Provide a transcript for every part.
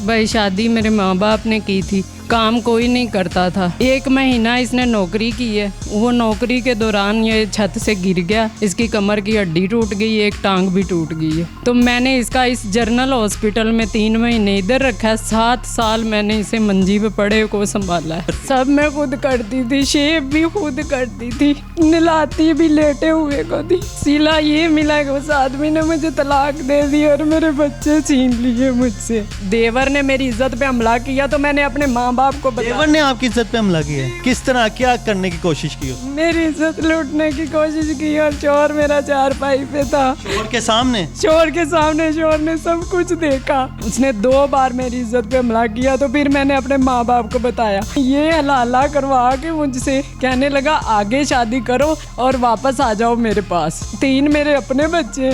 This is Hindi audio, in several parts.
भाई शादी मेरे माँ बाप ने की थी, काम कोई नहीं करता था। 1 महीना इसने नौकरी की है, वो नौकरी के दौरान ये छत से गिर गया, इसकी कमर की हड्डी टूट गई, एक टांग भी टूट गई है। तो मैंने इसका इस जनरल हॉस्पिटल में 3 महीने इधर रखा है। 7 साल मैंने इसे मंजी पे पड़े को संभाला है। सब मैं खुद करती थी, शेप भी खुद करती थी, नहलाती भी लेटे हुए को थी। सिला ये मिला कि उस आदमी ने मुझे तलाक दे दी और मेरे बच्चे छीन लिए मुझसे। देवर ने मेरी इज्जत पे हमला किया तो मैंने अपने माँ बाप को बताया। देवर ने आपकी इज्जत पे हमला किया है? किस तरह, क्या करने की कोशिश की? मेरी इज्जत लूटने की कोशिश की और चोर मेरा चारपाई पे था। चोर के सामने? चोर के सामने, चोर ने सब कुछ देखा। उसने 2 बार मेरी इज्जत पे हमला किया तो फिर मैंने अपने माँ बाप को बताया। ये हलाला करवा के मुझसे कहने लगा आगे शादी करो और वापस आ जाओ मेरे पास। 3 मेरे अपने बच्चे,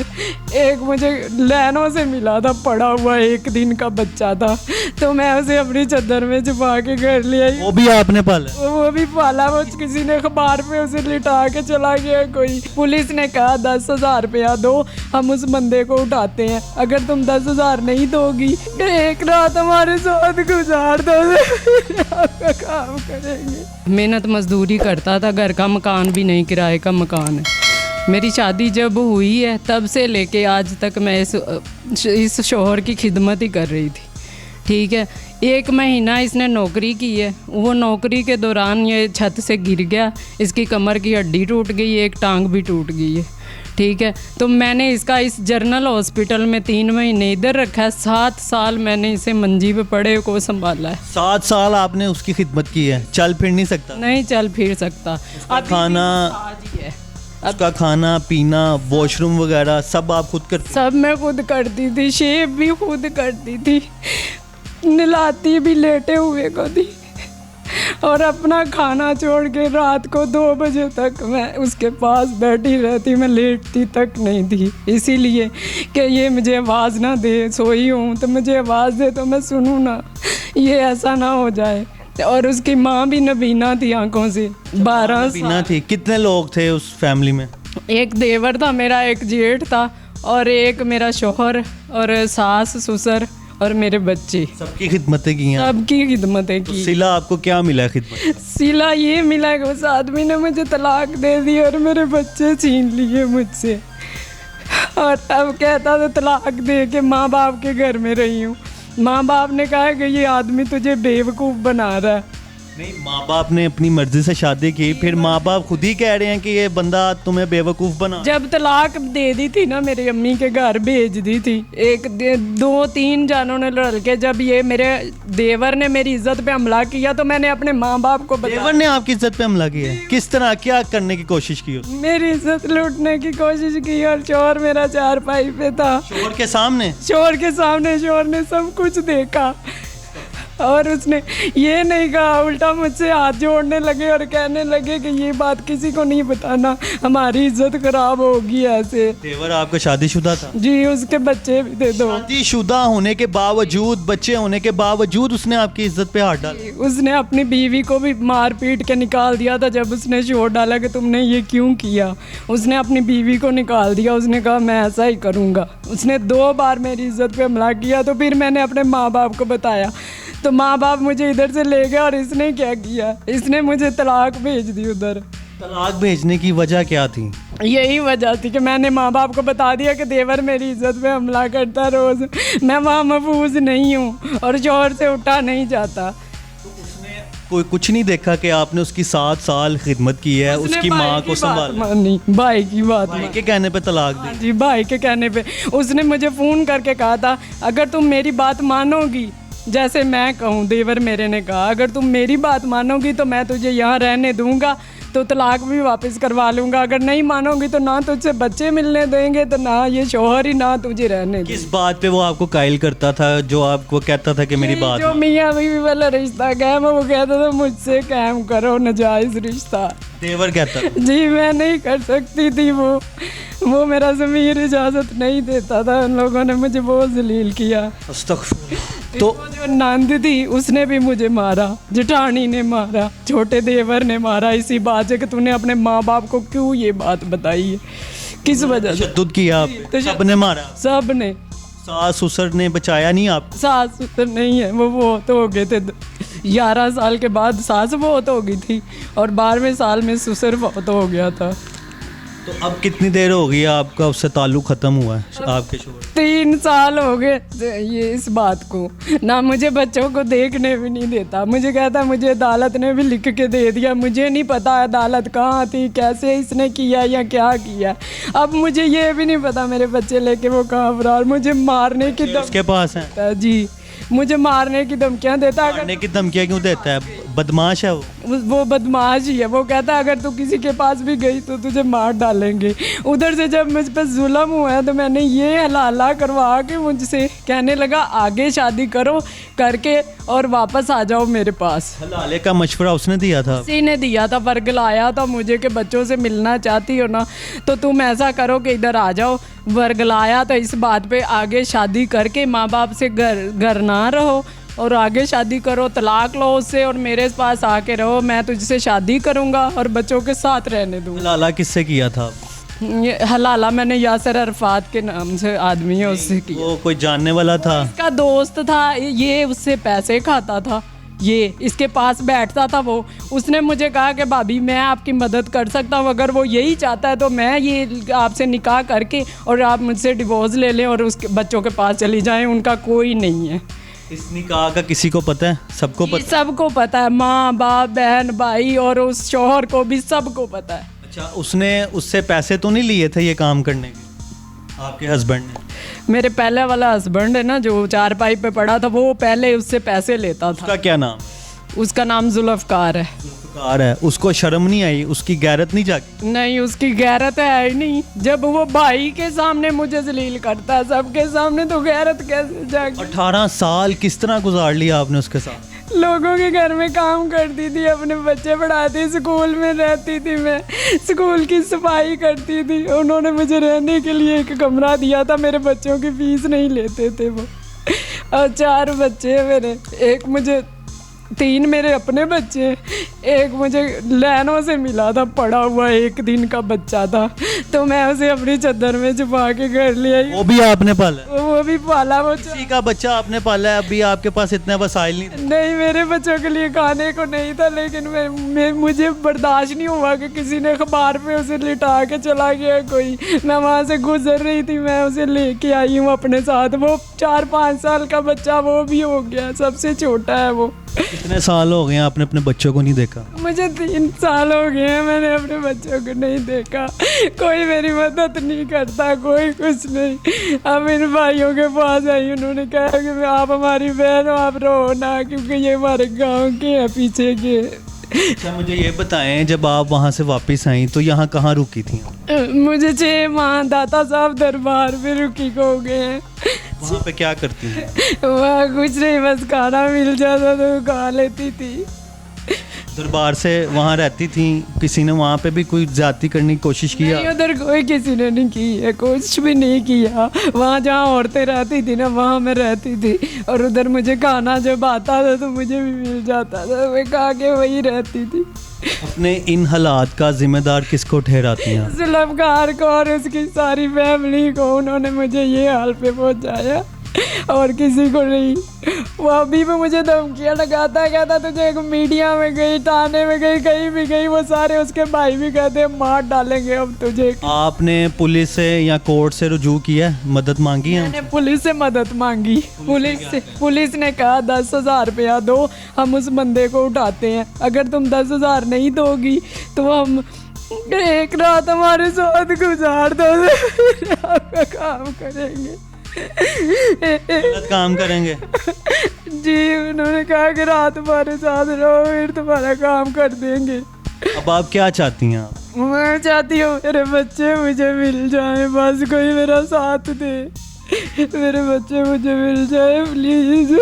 एक मुझे लैनों से मिला था, पड़ा हुआ 1 दिन का बच्चा था, तो मैं उसे अपनी चादर में छुपा के घर ले आई। वो भी आपने पाला? वो भी पाला। वो किसी ने अखबार पे उसे लिटा के चला गया कोई। पुलिस ने कहा 10,000 रुपया दो, हम उस बंदे को उठाते हैं। अगर तुम 10,000 नहीं दोगी, 1 रात हमारे साथ गुजार दो, आपका काम करेंगे। मेहनत मजदूरी करता था, घर का मकान भी नहीं, किराए का मकान है। मेरी शादी जब हुई है तब से लेके आज तक मैं इस शोहर की खिदमत ही कर रही थी। ठीक है, 1 महीना इसने नौकरी की है, वो नौकरी के दौरान ये छत से गिर गया, इसकी कमर की हड्डी टूट गई, एक टांग भी टूट गई है। ठीक है, तो मैंने इसका इस जनरल हॉस्पिटल में 3 महीने इधर रखा है। 7 साल मैंने इसे मंजी पे पड़े को संभाला है। 7 साल आपने उसकी खिदमत की है? चल फिर नहीं सकता? नहीं चल फिर सकता। खाना, उसका खाना पीना, वॉशरूम वगैरह सब आप खुद करती? सब मैं खुद करती थी, शेप भी खुद करती थी, नहलाती भी लेटे हुए को थी, और अपना खाना छोड़ के रात को 2 बजे तक मैं उसके पास बैठी रहती, मैं लेटती तक नहीं थी। इसीलिए कि ये मुझे आवाज़ ना दे, सोई हूँ तो मुझे आवाज़ दे तो मैं सुनूँ ना, ये ऐसा ना हो जाए। और उसकी माँ भी नबीना थी आंखों से। 12 नबीना थी। कितने लोग थे उस फैमिली में? एक देवर था मेरा, एक जेठ था, और एक मेरा शोहर, और सास ससुर और मेरे बच्चे। सबकी खिदमतें की हैं? सबकी खिदमतें की। तो सिला आपको क्या मिला खिदमत? सिला ये मिला कि उस आदमी ने मुझे तलाक दे दी और मेरे बच्चे छीन लिए मुझसे, और तब कहता था तलाक दे के माँ बाप के घर में रही हूँ। माँ बाप ने कहा कि ये आदमी तुझे बेवकूफ़ बना रहा है। नहीं, माँ बाप ने अपनी मर्जी से शादी की, फिर माँ बाप खुद ही कह रहे हैं कि ये बंदा तुम्हें बेवकूफ़ बना। जब तलाक दे दी थी ना, मेरी अम्मी के घर भेज दी थी, 2-3 जानों ने लड़ के, जब ये मेरे देवर ने मेरी इज्जत पे हमला किया तो मैंने अपने माँ बाप को बताया। देवर ने आपकी इज्जत पे हमला किया? किस तरह, क्या करने की कोशिश की? मेरी इज्जत लूटने की कोशिश की और चोर मेरा चारपाई पे था। चोर के सामने? चोर के सामने, चोर ने सब कुछ देखा, और उसने ये नहीं कहा, उल्टा मुझसे हाथ जोड़ने लगे और कहने लगे कि ये बात किसी को नहीं बताना, हमारी इज्जत खराब होगी। ऐसे देवर आपका शादीशुदा था? जी, उसके बच्चे भी थे 2। शादीशुदा होने के बावजूद, बच्चे होने के बावजूद उसने आपकी इज्जत पे हाथ डाला? उसने अपनी बीवी को भी मार पीट के निकाल दिया था। जब उसने शोर डाला कि तुमने ये क्यों किया, उसने अपनी बीवी को निकाल दिया। उसने कहा मैं ऐसा ही करूँगा। उसने 2 बार मेरी इज्जत पे हमला किया तो फिर मैंने अपने माँ बाप को बताया, तो माँ बाप मुझे इधर से ले गए। और इसने क्या किया, इसने मुझे तलाक भेज दी उधर। तलाक भेजने की वजह क्या थी? यही वजह थी कि मैंने माँ बाप को बता दिया कि देवर मेरी इज्जत पे हमला करता रोज़, मैं वहाँ महफूज नहीं हूँ और जोर से उठा नहीं जाता। तो उसने कोई कुछ नहीं देखा कि आपने उसकी 7 साल खिदमत की है, उसकी माँ को संभाला? भाई की बात, भाई के कहने पे तलाक दी? जी, भाई के कहने पे। उसने मुझे फ़ोन करके कहा था अगर तुम मेरी बात मानोगी, जैसे मैं कहूँ, देवर मेरे ने कहा अगर तुम मेरी बात मानोगी तो मैं तुझे यहाँ रहने दूंगा, तो तलाक भी वापस करवा लूँगा। अगर नहीं मानोगी तो ना तुझसे बच्चे मिलने देंगे, तो ना ये शोहर ही ना तुझे रहने। किस बात पे वो आपको कायल करता था, जो आपको कहता था कि मेरी बात? जो मियाँ बीवी वाला रिश्ता कायम है, वो कहता था मुझसे कायम करो नाजायज़ रिश्ता। देवर कहता? जी, मैं नहीं कर सकती थी, वो मेरा ज़मीर इजाज़त नहीं देता था। उन लोगों ने मुझे बहुत जलील किया। तो जो नंद थी उसने भी मुझे मारा, जेठानी ने मारा, छोटे देवर ने मारा, इसी बात से कि तूने अपने माँ बाप को क्यों ये बात बताई है, किस वजह से तशद्दुद किया? सबने मारा? सबने सास ससुर ने बचाया नहीं आप? सास ससुर नहीं है, वो बहुत हो गए थे। 11 साल के बाद सास बहुत हो गई थी और 12वें साल में ससुर बहुत हो गया था। तो अब कितनी देर हो गई आपका उससे ताल्लुक़ ख़त्म हुआ है आपके शोहर? 3 साल हो गए ये इस बात को। ना मुझे बच्चों को देखने भी नहीं देता, मुझे कहता मुझे अदालत ने भी लिख के दे दिया, मुझे नहीं पता अदालत कहाँ थी, कैसे इसने किया या क्या किया। अब मुझे ये भी नहीं पता मेरे बच्चे लेके वो कहाँ फरार, मुझे मारने की उसके पास है जी, मुझे मारने की धमकियाँ देता है। मारने की धमकियाँ क्यों देता है? बदमाश है वो बदमाश ही है। वो कहता है अगर तू किसी के पास भी गई तो तुझे मार डालेंगे। उधर से जब मुझ पर जुल्म हुआ है तो मैंने ये हलाला करवा के मुझसे कहने लगा आगे शादी करो करके और वापस आ जाओ मेरे पास। हलाले का मशवरा उसने दिया था? किसी ने दिया था, वर्गलाया था मुझे कि बच्चों से मिलना चाहती हो ना तो तुम ऐसा करो कि इधर आ जाओ। वर्गलाया तो इस बात पे आगे शादी करके माँ बाप से घर ना रहो और आगे शादी करो, तलाक लो उससे और मेरे पास आके रहो, मैं तुझसे शादी करूँगा और बच्चों के साथ रहने दूँगा। हलाला किससे किया था? ये हलाला मैंने यासर अरफात के नाम से आदमी है उससे किया। वो कोई जानने वाला था? इसका दोस्त था, ये उससे पैसे खाता था, ये इसके पास बैठता था। वो उसने मुझे कहा कि भाभी मैं आपकी मदद कर सकता हूँ, अगर वो यही चाहता है तो मैं ये आपसे निकाह करके और आप मुझसे डिवोर्स ले लें और उसके बच्चों के पास चली जाएं, उनका कोई नहीं है। इस निकाह का किसी को पता है? सबको पता? सबको पता है, माँ बाप बहन भाई और उस शौहर को भी सबको पता है। अच्छा, उसने उससे पैसे तो नहीं लिए थे ये काम करने के आपके हस्बैंड ने? मेरे पहले वाला हस्बैंड है ना जो चारपाई पे पड़ा था, वो पहले उससे पैसे लेता था। उसका क्या नाम? उसका नाम जुल्फकार है। जुल्फकार है। उसको शर्म नहीं आई? उसकी गैरत नहीं जागी? नहीं, उसकी गैरत है ही नहीं। जब वो भाई के सामने मुझे जलील करता है सबके सामने तो गैरत कैसे जागी? 18 साल किस तरह गुजार लिया आपने उसके साथ? लोगों के घर में काम करती थी, अपने बच्चे पढ़ाती, स्कूल में रहती थी, मैं स्कूल की सफाई करती थी। उन्होंने मुझे रहने के लिए एक कमरा दिया था, मेरे बच्चों की फीस नहीं लेते थे वो। और 4 बच्चे हैं मेरे, एक मुझे 3 मेरे अपने बच्चे, एक मुझे लैनों से मिला था, पड़ा हुआ 1 दिन का बच्चा था, तो मैं उसे अपनी चादर में छुपा के घर ले आई। वो भी आपने पाला? वो भी पाला। वो किसी का बच्चा आपने पाला है? अभी आपके पास इतने वसाइल नहीं थे? नहीं, मेरे बच्चों के लिए खाने को नहीं था, लेकिन मुझे बर्दाश्त नहीं हुआ कि किसी ने अखबार पे उसे लिटा के चला गया कोई। मैं वहाँ से गुजर रही थी, मैं उसे लेके आई हूँ अपने साथ। वो 4-5 साल का बच्चा वो भी हो गया, सबसे छोटा है वो। कितने साल हो गए हैं आपने अपने बच्चों को नहीं देखा? मुझे 3 साल हो गए हैं, मैंने अपने बच्चों को नहीं देखा। कोई मेरी मदद नहीं करता, कोई कुछ नहीं। अब इन भाइयों के पास आई, उन्होंने कहा कि आप हमारी बहन हो, आप रो ना, क्योंकि ये हमारे गांव के हैं, पीछे के। अच्छा, मुझे ये बताएं, जब आप वहाँ से वापस आई तो यहाँ कहाँ रुकी थी? मुझे 6 माह दाता साहब दरबार में रुकी को हो गए हैं। वहाँ पे क्या करती हैं? वहाँ कुछ नहीं, बस खाना मिल जाता तो खा लेती थी। दरबार से वहाँ रहती थी, किसी ने वहाँ पे भी कोई ज्यादती करने की कोशिश किया? नहीं, उधर कोई किसी ने नहीं की है, कुछ भी नहीं किया। वहाँ जहाँ औरतें रहती थी ना वहाँ मैं रहती थी, और उधर मुझे खाना जब आता था तो मुझे भी मिल जाता था, मैं खा के वही रहती थी। अपने इन हालात का जिम्मेदार किसको ठहराती हैं? जुल्फकार को और उसकी सारी फैमिली को, उन्होंने मुझे ये हाल पे पहुँचाया और किसी को नहीं। वो अभी भी मुझे धमकियाँ लगाता है, कहता तुझे मीडिया में गई, थाने में गई, कहीं भी गई, वो सारे उसके भाई भी कहते हैं मार डालेंगे अब तुझे। आपने पुलिस से या कोर्ट से रुजू किया, मदद मांगी है? मैंने पुलिस से मदद मांगी। पुलिस ने कहा 10,000 रुपया दो, हम उस बंदे को उठाते हैं। अगर तुम 10,000 नहीं दोगी तो हम एक रात हमारे साथ गुजार दो, आपका काम करेंगे। गलत काम करेंगे? जी, उन्होंने कहा कि रात हमारे साथ रहो, फिर तुम्हारा काम कर देंगे। अब आप क्या चाहती हैं? आप? मैं चाहती हूँ मेरे बच्चे मुझे मिल जाए, बस कोई मेरा साथ दे, मेरे बच्चे मुझे मिल जाए प्लीज।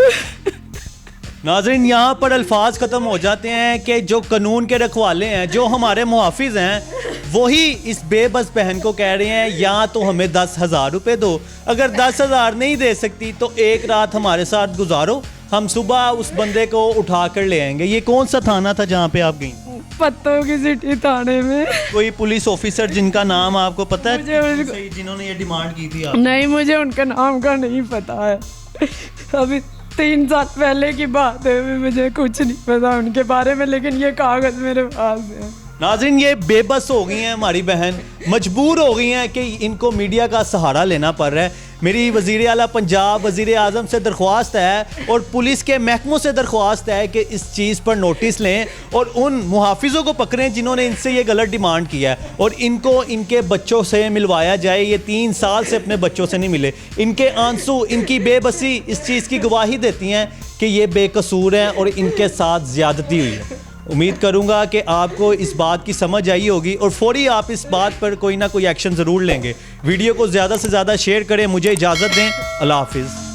नाज़रीन, यहाँ पर अल्फाज ख़त्म हो जाते हैं कि जो कानून के रखवाले हैं, जो हमारे मुहाफिज हैं, वही इस बेबस बहन को कह रहे हैं या तो हमें 10,000 रुपये दो, अगर 10,000 नहीं दे सकती तो एक रात हमारे साथ गुजारो, हम सुबह उस बंदे को उठा कर ले आएंगे। ये कौन सा थाना था जहाँ पे आप गई? पत्तों की सिटी थाने में। कोई पुलिस ऑफिसर जिनका नाम आपको पता मुझे है उनको- सही जिन्होंने ये डिमांड की थी आप? नहीं, मुझे उनका नाम का नहीं पता है। अभी 3 साल पहले की बात है, अभी मुझे कुछ नहीं पता उनके बारे में, लेकिन ये कागज मेरे पास है। नाज़रीन, ये बेबस हो गई हैं हमारी बहन, मजबूर हो गई हैं कि इनको मीडिया का सहारा लेना पड़ रहा है। मेरी वज़ीर आला पंजाब, वज़ीर आज़म से दरख्वास्त है और पुलिस के महकमों से दरख्वास्त है कि इस चीज़ पर नोटिस लें और उन मुहाफिज़ों को पकड़ें जिन्होंने इनसे ये गलत डिमांड किया है और इनको इनके बच्चों से मिलवाया जाए। ये 3 साल से अपने बच्चों से नहीं मिले। इनके आंसू, इनकी बेबसी इस चीज़ की गवाही देती हैं कि ये बेकसूर हैं और इनके साथ ज़्यादती हुई है। उम्मीद करूंगा कि आपको इस बात की समझ आई होगी और फौरी आप इस बात पर कोई ना कोई एक्शन ज़रूर लेंगे। वीडियो को ज़्यादा से ज़्यादा शेयर करें। मुझे इजाज़त दें। अल्लाह हाफिज़।